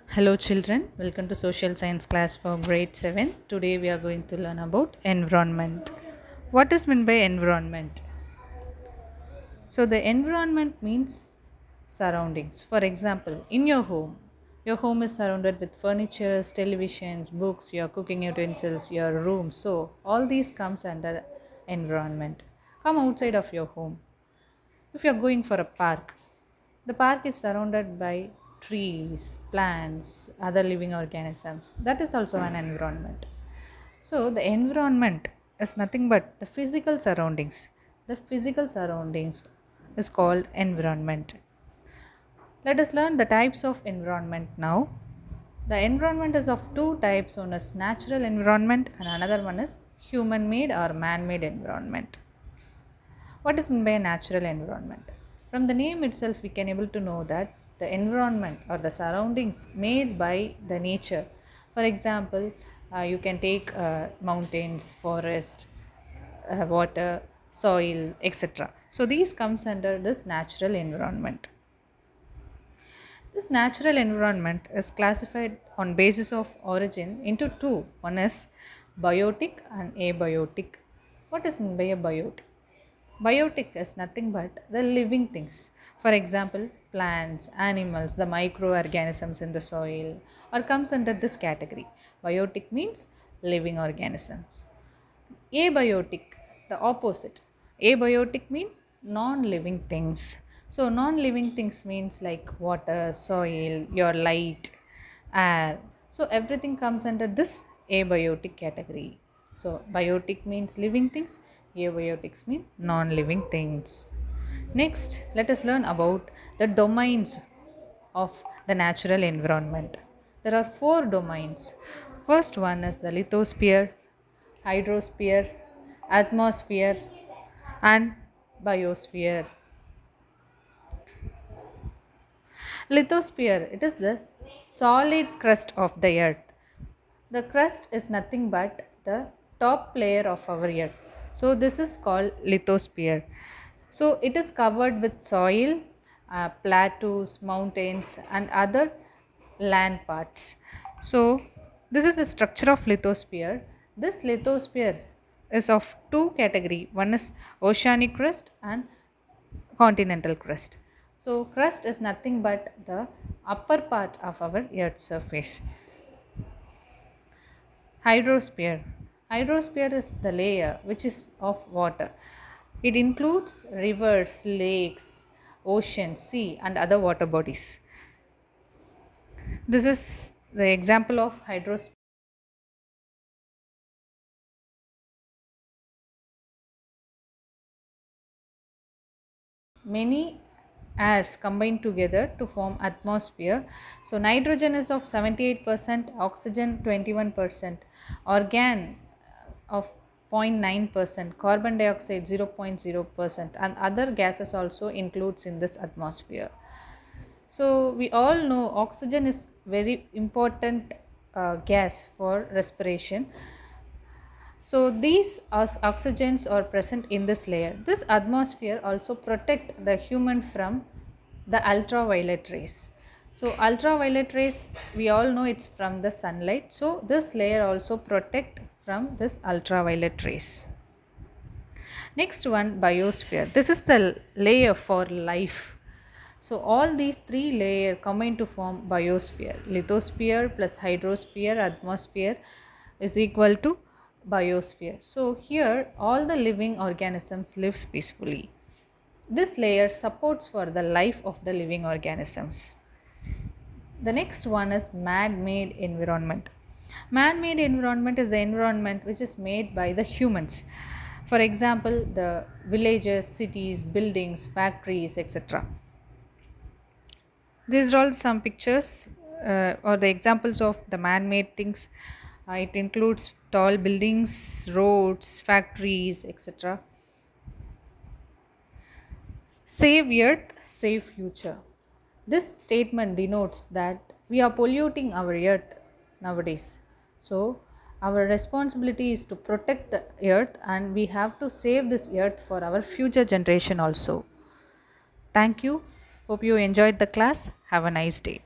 Hello children, welcome to social science class for grade 7. Today we are going to learn about environment. What is meant by environment? So the environment means surroundings. For example, in your home is surrounded with furniture, televisions, books, your cooking utensils, your room. So all these comes under environment. Come outside of your home. If you are going for a park, the park is surrounded by trees, plants, other living organisms. That is also an environment. So, the environment is nothing but the physical surroundings. The physical surroundings is called environment. Let us learn the types of environment now. The environment is of two types, one is natural environment and another one is human made or man made environment. What is meant by a natural environment? From the name itself, we can able to know that the environment or the surroundings made by the nature. For example, you can take mountains, forest, water, soil, etc. So these comes under this natural environment. This natural environment is classified on basis of origin into two. One is biotic and abiotic. What is meant by a biotic? Biotic is nothing but the living things. For example, plants, animals, the microorganisms in the soil, or comes under this category. Biotic means living organisms. Abiotic, the opposite. Abiotic means non-living things. So non-living things means like water, soil, your light, air. So everything comes under this abiotic category. So biotic means living things, abiotics mean non-living things. Next, let us learn about the domains of the natural environment. There are four domains. First one is the lithosphere, hydrosphere, atmosphere, and biosphere. Lithosphere, it is the solid crust of the earth. The crust is nothing but the top layer of our earth. So this is called lithosphere. So it is covered with soil, plateaus, mountains, and other land parts. So this is the structure of lithosphere. This lithosphere is of two category. One is oceanic crust and continental crust. So crust is nothing but the upper part of our earth surface. Hydrosphere. Hydrosphere is the layer which is of water. It includes rivers, lakes, oceans, sea, and other water bodies. This is the example of hydrosphere. Many airs combine together to form atmosphere. So nitrogen is of 78%, oxygen 21%, organ of 0.9%, carbon dioxide 0.0%, and other gases also includes in this atmosphere. So we all know oxygen is very important gas for respiration. So these oxygens are present in this layer. This atmosphere also protect the human from the ultraviolet rays. So ultraviolet rays, we all know it's from the sunlight. So this layer also protect from this ultraviolet rays. Next one, biosphere. This is the layer for life. So all these three layers combine to form biosphere. Lithosphere plus hydrosphere, atmosphere is equal to biosphere. So here all the living organisms lives peacefully. This layer supports for the life of the living organisms. The next one is man-made environment. Man-made environment is the environment which is made by the humans. For example, the villages, cities, buildings, factories, etc. These are all some pictures or the examples of the man-made things. It includes tall buildings, roads, factories, etc. Save Earth, save future. This statement denotes that we are polluting our earth nowadays. So, our responsibility is to protect the earth and we have to save this earth for our future generation also. Thank you. Hope you enjoyed the class. Have a nice day.